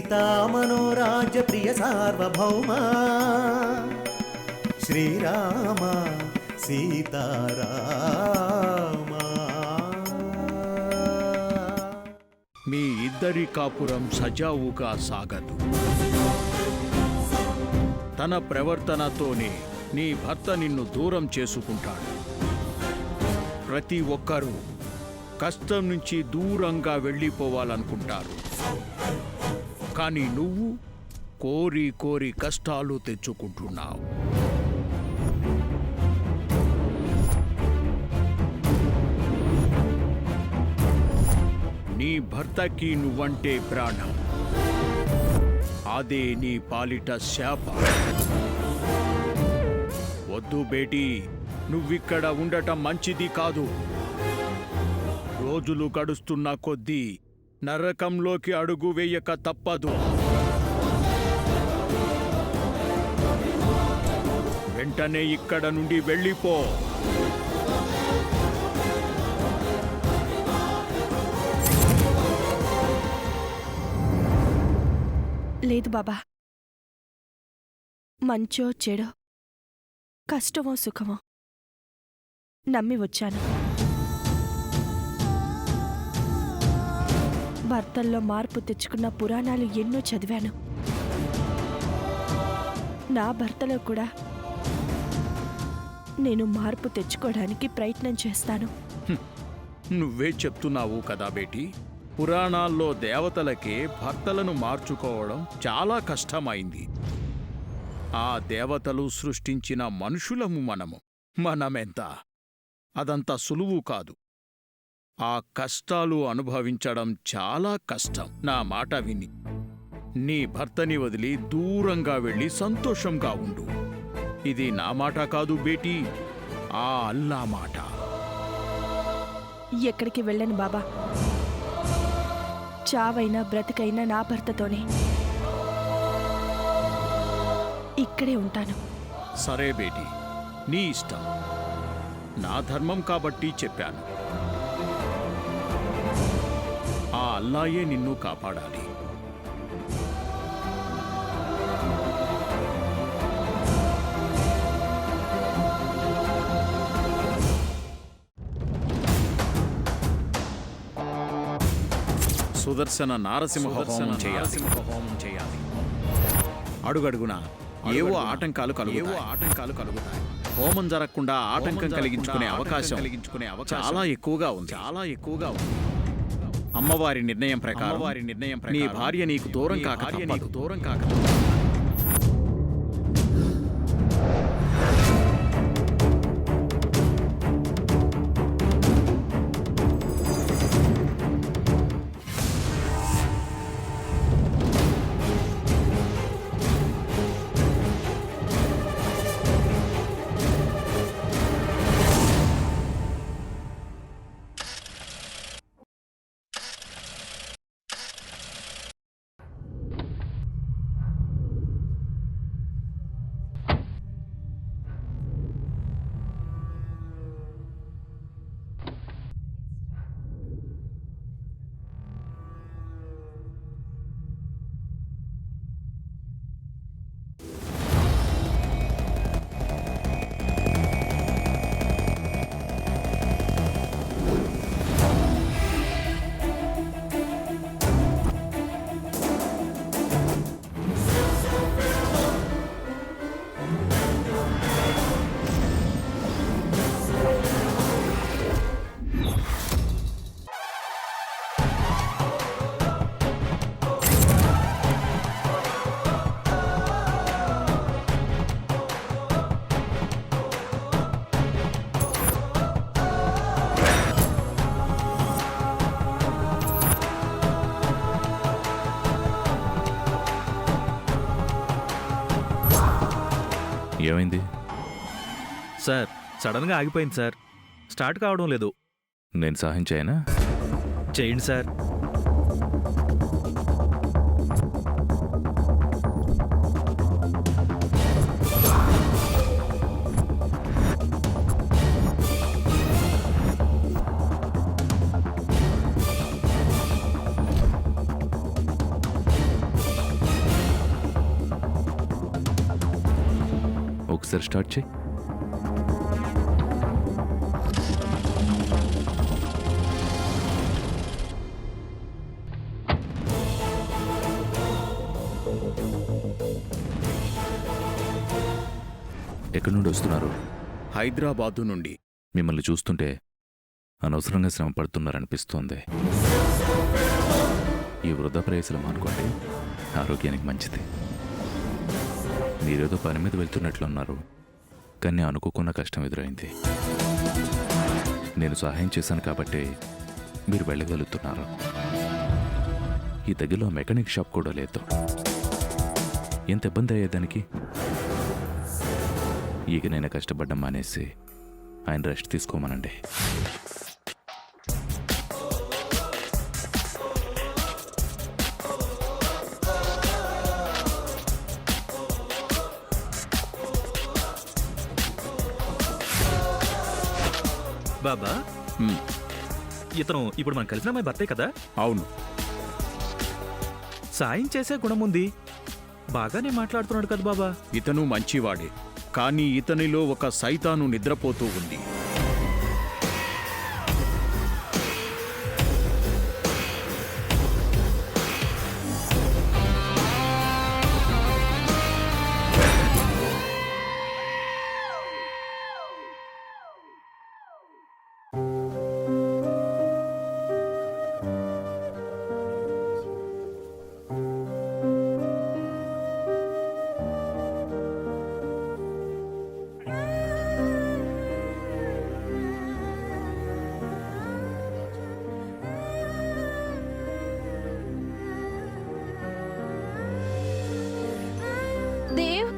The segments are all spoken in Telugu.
సీతామనోరాజ్య ప్రియ సార్వభౌమ శ్రీరామ సీతారామ. మీ ఇద్దరి కాపురం సజావుగా సాగదు. తన ప్రవర్తనతోనే నీ భర్త నిన్ను దూరం చేసుకుంటాడు. ప్రతి ఒక్కరూ కష్టం నుంచి దూరంగా వెళ్ళిపోవాలనుకుంటారు. కానీ నువ్వు కోరి కోరి కష్టాలు తెచ్చుకుంటున్నావు. నీ భర్తకి నువ్వంటే ప్రాణం. అదే నీ పాలిట శాపం. వద్దు బేటీ, నువ్విక్కడ ఉండటం మంచిది కాదు. రోజులు గడుస్తున్న కొద్దీ నరకంలోకి అడుగు వేయక తప్పదు. వెంటనే ఇక్కడ నుండి వెళ్ళిపో. లేదు బాబా, మంచో చెడో, కష్టమో సుఖమో నమ్మి వచ్చాను. భర్తల్లో మార్పు తెచ్చుకున్న పురాణాలు ఎన్నో చదివాను. నా భర్తలో కూడా నేను మార్పు తెచ్చుకోవడానికి ప్రయత్నం చేస్తాను. నువ్వే చెప్తున్నావు కదా బేటీ, పురాణాల్లో దేవతలకే భర్తలను మార్చుకోవడం చాలా కష్టమైంది. ఆ దేవతలు సృష్టించిన మనుషులము మనమెంత. అదంత సులువు కాదు. ఆ కష్టాలు అనుభవించడం చాలా కష్టం. నా మాట విని నీ భర్తని వదిలి దూరంగా వెళ్ళి సంతోషంగా ఉండు. ఇది నా మాట కాదు బేటీ, ఆ అల్లా మాట. ఎక్కడికి వెళ్ళను బాబా. చావైనా బ్రతికైనా నా భర్తతోనే. ఇక్కడే ఉంటాను. సరే బేటీ, నీ ఇష్టం. నా ధర్మం కాబట్టి చెప్పాను. ఆ అల్లాయే నిన్ను కాపాడాలి. సుదర్శన నారసింహ హోమం చేయాలి. అడుగడుగునా ఏవో ఆటంకాలు కలుగుతాయి. హోమం జరగకుండా ఆటంకం కలిగించుకునే అవకాశం చాలా ఎక్కువగా ఉంది. అమ్మవారి నిర్ణయం ప్రకారం నీ భార్య నీకు దూరం కాక. ఏమైంది సార్? సడన్గా ఆగిపోయింది సార్. స్టార్ట్ కావడం లేదు. నేను సహాయం చేయనా? చేయండి సార్. ఒకసారి స్టార్ట్ చేయి. ఎక్కడి నుండి వస్తున్నారు? హైదరాబాదు నుండి. మిమ్మల్ని చూస్తుంటే అనవసరంగా శ్రమ పడుతున్నారనిపిస్తోంది. ఈ వృధా ప్రయాసలు మానుకోండి, ఆరోగ్యానికి మంచిది. మీరేదో పని మీద వెళ్తున్నట్లున్నారు, కానీ అనుకోకున్న కష్టం ఎదురైంది. నేను సహాయం చేశాను కాబట్టి మీరు వెళ్ళగలుగుతున్నారు. ఈ దగ్గరలో మెకానిక్ షాప్ కూడా లేదు. ఎంత ఇబ్బంది అయ్యేదానికి? ఇక నేను కష్టపడ్డం మానేసి ఆయన రెస్ట్ తీసుకోమనండి. బాబా, హ్మ్, ఇతను ఇప్పుడు మనం కలిసిన అమ్మాయి భర్తే కదా? అవును. సాయం చేసే గుణం ఉంది, బాగానే మాట్లాడుతున్నాడు కదా బాబా. ఇతను మంచివాడే, కానీ ఇతనిలో ఒక సైతాను నిద్రపోతూ ఉంది. దేవ్,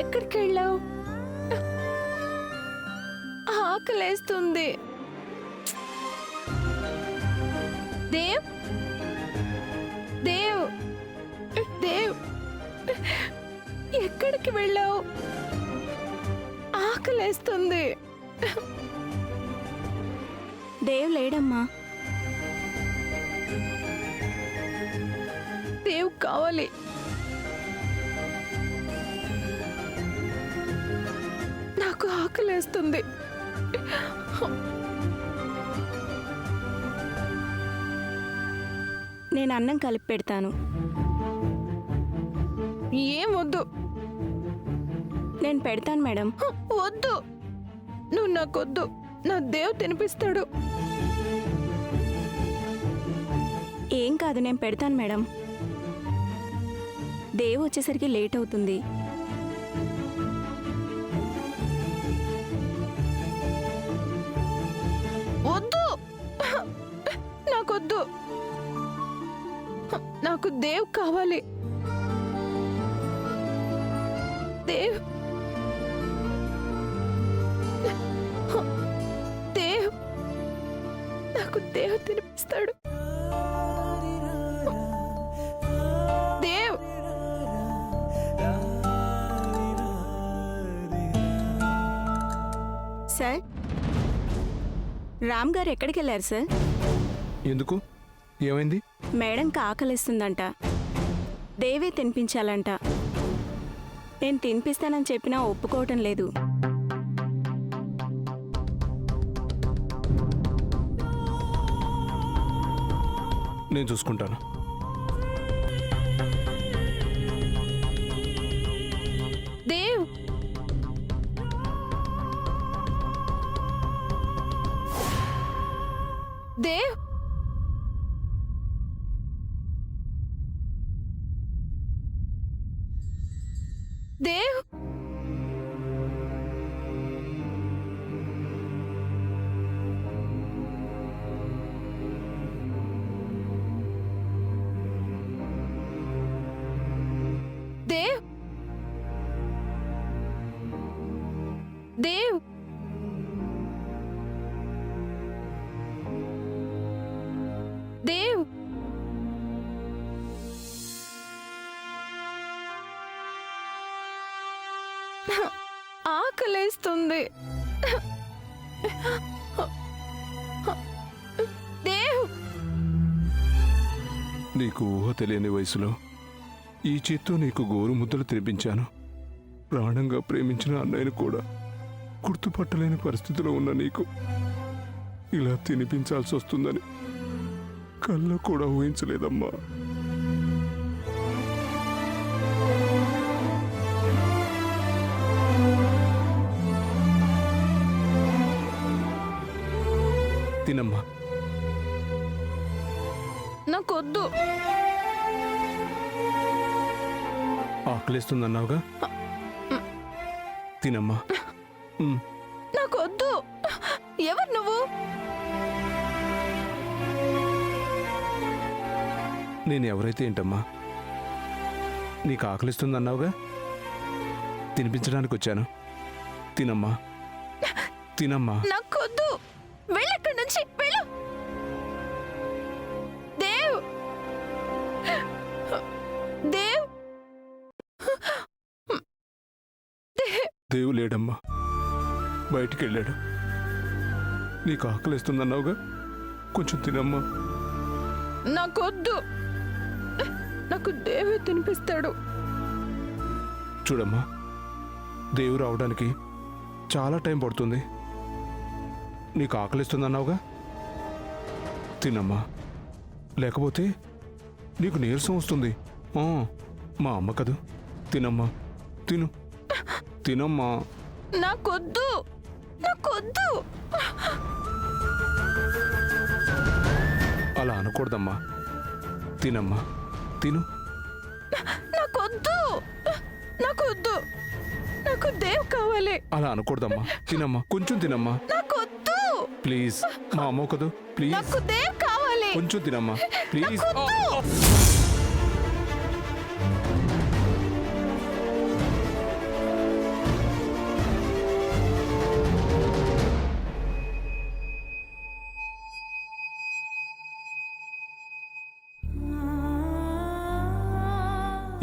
ఎక్కడికి వెళ్ళావు? ఆకలేస్తుంది. దేవ్, దేవ్, దేవ్, ఎక్కడికి వెళ్ళావు? ఆకలేస్తుంది. దేవ్ లేడమ్మా. దేవ్ కావాలి. నాకు ఆకలేస్తుంది. నేను అన్నం కలిపి పెడతాను. ఏం వద్దు. నేను పెడతాను మేడం. వద్దు, నువ్వు నాకొద్దు. నా దేవ్ తినిపిస్తాడు. ఏం కాదు, నేను పెడతాను మేడం. దేవ్ వచ్చేసరికి లేట్ అవుతుంది. వద్దు, నాకొద్దు. నాకు దేవ్ కావాలి. దేవ్, దేవ్, నాకు దేవ్ తినిపిస్తాడు. దేవ్, సార్, రామ్ గారు ఎక్కడికి వెళ్ళారు సార్? ఎందుకు? ఏమైంది? మేడంకి ఆకలిస్తుందంట, దేవే తినిపించాలంట. నేను తినిపిస్తానని చెప్పినా ఒప్పుకోవటం లేదు. నేను చూసుకుంటాను. దేవ్, దేవ్, దేవ్, దేవ్, దేవ్, దేవ్, ఆకలేస్తుంది. దేవ్, నీకు ఊహ తెలియని వయసులో ఈ చేత్తో నీకు గోరు ముద్దలు తినిపించాను. ప్రాణంగా ప్రేమించిన అన్నయ్యను కూడా గుర్తుపట్టలేని పరిస్థితిలో ఉన్న నీకు ఇలా తినిపించాల్సి వస్తుందని కళ్ళ కూడా ఊహించలేదమ్మా. తినమ్మా. నాకొద్దు. ఆకలిస్తుందన్నావుగా, తినమ్మా. నాకొద్దు. ఎవరు నువ్వు? నేను ఎవరైతే ఏంటమ్మా, నీకు ఆకలిస్తుందన్నావుగా, తినిపించడానికి వచ్చాను. తినమ్మా, తినమ్మా. నాకొద్దు. వెళ్ళక్కడి నుంచి వెళ్ళు. దేవ్, దేవ్, దేవు లేడమ్మా, బయటికి వెళ్ళాడు. నీకు ఆకలిస్తుందన్నావుగా, కొంచెం తినమ్మా. నాకొద్దు. నాకు దేవే తినిపిస్తాడు. చూడమ్మా, దేవు రావడానికి చాలా టైం పడుతుంది. నీకు ఆకలిస్తుందన్నావుగా, తినమ్మా. లేకపోతే నీకు నీరసం వస్తుంది. మా అమ్మ కదూ. తినమ్మా, తిను, తినమ్మా. నాకొద్దు. నాకొద్దు. అలా అనకూడదమ్మా. తినమ్మా, తిను. నాకొద్దు. నాకొద్దు. నాకు దేవ్ కావాలి. అలా అనకూడదమ్మా. తినమ్మా, కొంచెం తినమ్మా. నాకొద్దు. ప్లీజ్, మా అమ్మ కదూ. ప్లీజ్, నాకు దేవ్ కావాలి. కొంచెం తినమ్మా ప్లీజ్.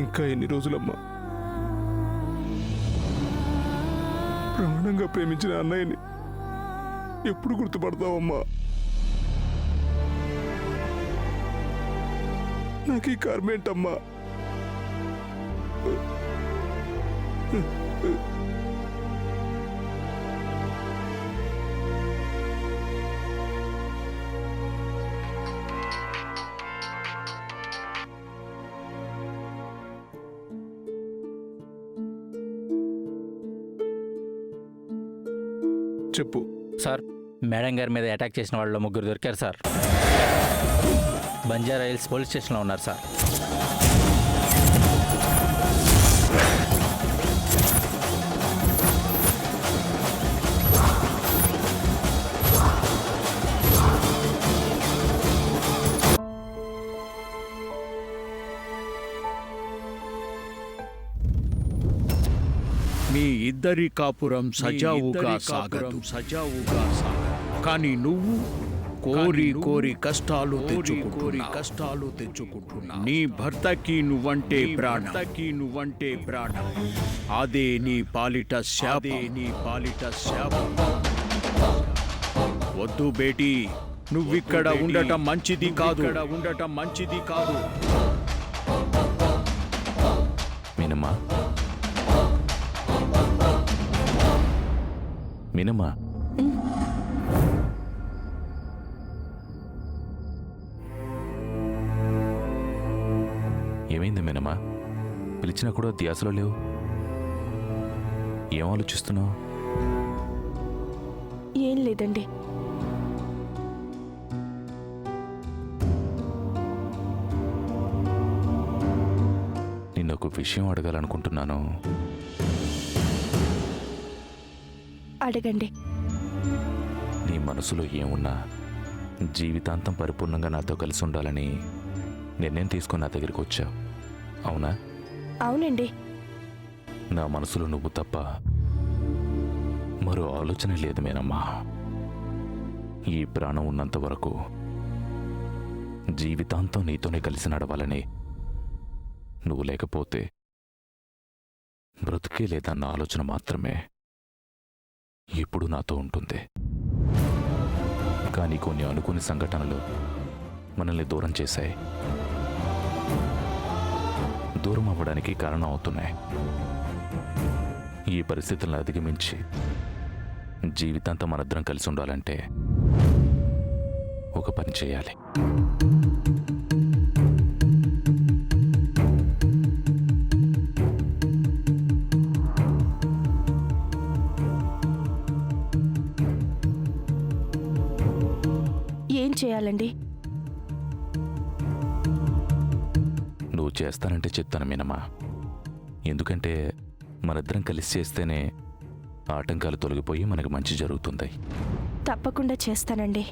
ఇంకా ఎన్ని రోజులమ్మా ప్రాణంగా ప్రేమించిన అన్నయ్యని ఎప్పుడు గుర్తుపడతావమ్మా? నాకు ఈ కర్మేంటమ్మా? చెప్పు సార్, మేడం గారి మీద అటాక్ చేసిన వాళ్ళు ముగ్గురు దొరికారు సార్. బంజారా హిల్స్ పోలీస్ స్టేషన్లో ఉన్నారు సార్. మీ ఇద్దరి కాపురం సజావుగా సాగదు. కానీ నువ్వు కోరి కోరి కష్టాలు తెచ్చుకుంటున్నా. నీ భర్తకి నువ్వంటే ప్రాణం. అదే నీ పాలిట శాపం. వద్దు బేటీ, నువ్విక్కడ ఉండటం మంచిది కాదు. మీనమ్మా, మీనమ్మా, ఏమైంది మీనమ్మా? పిలిచినా కూడా ధ్యాసలో లేవు. ఏం ఆలోచిస్తున్నావు? ఏం లేదండి. నిన్ను ఒక విషయం అడగాలనుకుంటున్నాను. అడగండి. నీ మనసులో ఏమున్నా జీవితాంతం పరిపూర్ణంగా నాతో కలిసి ఉండాలని నిర్ణయం తీసుకొని నా దగ్గరికి వచ్చావు, అవునా? అవునండి. నా మనసులో నువ్వు తప్ప మరో ఆలోచన లేదు మేనమ్మా. ఈ ప్రాణం ఉన్నంత వరకు జీవితాంతం నీతోనే కలిసి నడవాలని, నువ్వు లేకపోతే బ్రతుకే లేదన్న ఆలోచన మాత్రమే ఎప్పుడు నాతో ఉంటుంది. కానీ కొన్ని అనుకోని సంఘటనలు మనల్ని దూరం చేశాయి, దూరం అవ్వడానికి కారణం అవుతున్నాయి. ఈ పరిస్థితులను అధిగమించి జీవితాంతం మనిద్దరం కలిసి ఉండాలంటే ఒక పని చేయాలి. ఏం చేయాలండి? నువ్వు చేస్తానంటే చెప్తాను మీనమ్మా. ఎందుకంటే మనిద్దరం కలిసి చేస్తేనే ఆటంకాలు తొలగిపోయి మనకు మంచి జరుగుతుంది. తప్పకుండా చేస్తానండి.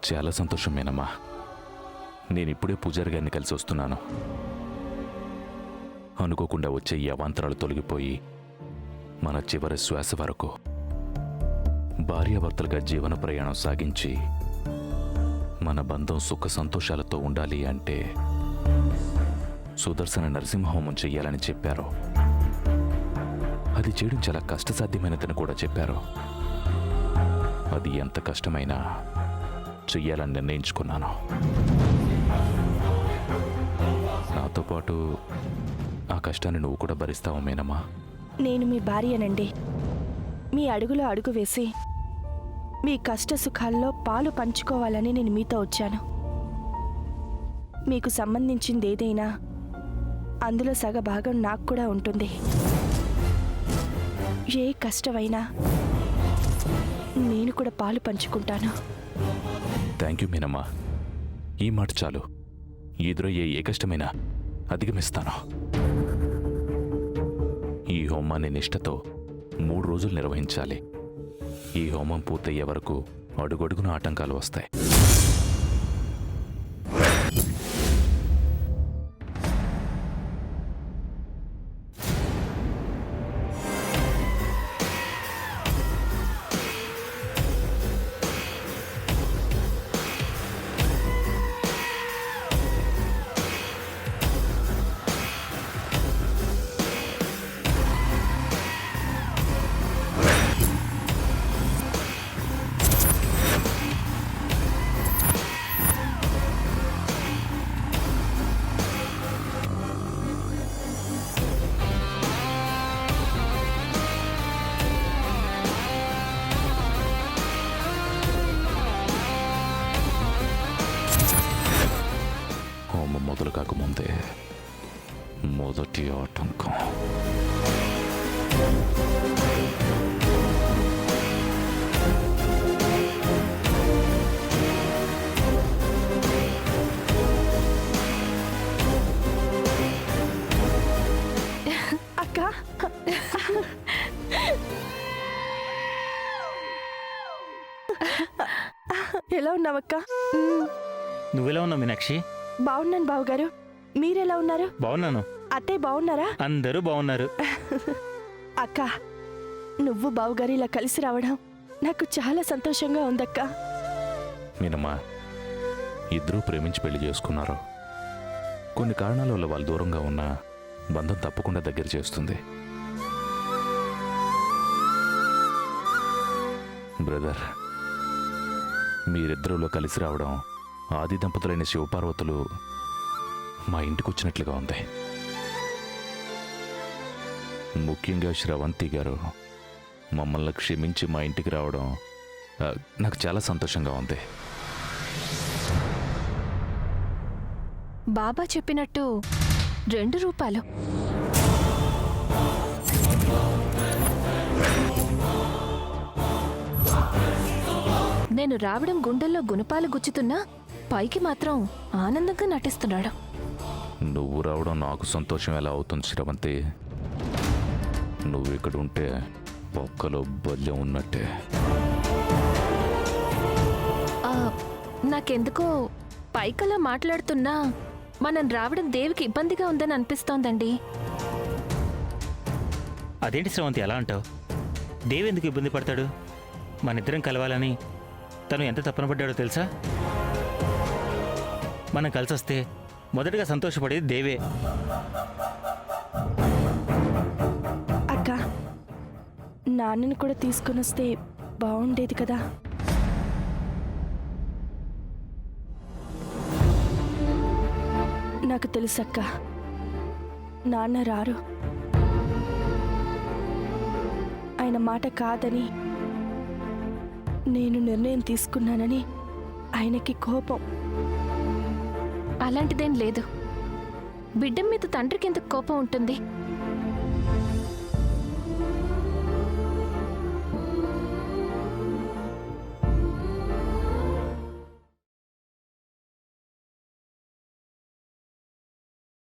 చాలా సంతోషం మీనమ్మా. నేనిప్పుడే పూజారి గారిని కలిసి వస్తున్నాను. అనుకోకుండా వచ్చే ఈ అవాంతరాలు తొలగిపోయి మన చివరి శ్వాస వరకు భార్యాభర్తలుగా జీవన ప్రయాణం సాగించి మన బంధం సుఖ సంతోషాలతో ఉండాలి అంటే సుదర్శన నరసింహహోమం చెయ్యాలని చెప్పారు. అది చేయడం చాలా కష్టసాధ్యమైనదని కూడా చెప్పారు. అది ఎంత కష్టమైనా చెయ్యాలని నిర్ణయించుకున్నాను. నాతో పాటు ఆ కష్టాన్ని నువ్వు కూడా భరిస్తావు మేనమ్మా. నేను మీ భార్యనండి. మీ అడుగులో అడుగు వేసి మీ కష్ట సుఖాల్లో పాలు పంచుకోవాలని నేను మీతో వచ్చాను. మీకు సంబంధించింది ఏదైనా అందులో సగభాగం నాకు కూడా ఉంటుంది. ఏ కష్టమైనా నేను కూడా పాలు పంచుకుంటాను. థ్యాంక్ యూ మీనమ్మా. ఈ మాట చాలు. ఎదురయ్యే ఏ కష్టమైనా అధిగమిస్తాను. ఈ హోమాన్ని నిష్ఠతో 3 రోజులు నిర్వహించాలి. ఈ హోమం పూర్తయ్యే వరకు అడుగడుగున ఆటంకాలు వస్తాయి. హోమం మొదలు కాకముందే మొదటి ఆటంకం. అక్క, ఎలా ఉన్నావక్క? నువ్వెలా ఉన్నావు మీనాక్షి? బాగున్నాను బావగారు. మీరెలా ఉన్నారు? బాగున్నాను. అత్తయ్య బాగున్నారా? అందరూ బాగున్నారు. అక్క, నువ్వు బావగారు ఇలా కలిసి రావడం నాకు చాలా సంతోషంగా ఉందక్క. మీనమ్మా, ఇద్దరూ ప్రేమించి పెళ్లి చేసుకున్నారు. కొన్ని కారణాల వల్ల వాళ్ళు దూరంగా ఉన్న బంధం తప్పకుండా దగ్గర చేస్తుంది. బ్రదర్, మీరిద్దరూలో కలిసి రావడం ఆది దంపతులైన శివపార్వతులు మా ఇంటికి వచ్చినట్లుగా ఉంది. ముఖ్యంగా శ్రవంతి గారు మమ్మల్ని క్షమించి మా ఇంటికి రావడం నాకు చాలా సంతోషంగా ఉంది. బాబా చెప్పినట్టు 2 రూపాయలు. నేను రావడం గుండెల్లో గుణపాలు గుచ్చుతున్నా పైకి మాత్రం ఆనందంగా నటిస్తున్నాడు. నువ్వు రావడం నాకు సంతోషం ఎలా అవుతుంది శ్రవంతి? నువ్వు ఇక్కడ ఉంటే పక్కలో బల్యం ఉన్నట్టే. నాకెందుకో పైకలా మాట్లాడుతున్నా మనం రావడం దేవికి ఇబ్బందిగా ఉందని అనిపిస్తోందండి. అదేంటి శ్రవంతి అలా అంటావు? దేవి ఎందుకు ఇబ్బంది పడతాడు? మనిద్దరం కలవాలని తను ఎంత తపన పడ్డాడో తెలుసా? మనం కలిసి వస్తే మొదటగా సంతోషపడేది దేవే. అక్క, నాన్నని కూడా తీసుకొని వస్తే బాగుండేది కదా. నాకు తెలుసక్క, నాన్న రారు. ఆయన మాట కాదని నేను నిర్ణయం తీసుకున్నానని ఆయనకి కోపం. అలాంటిదేం లేదు. బిడ్డ మీద తండ్రికి ఎందుకు కోపం ఉంటుంది?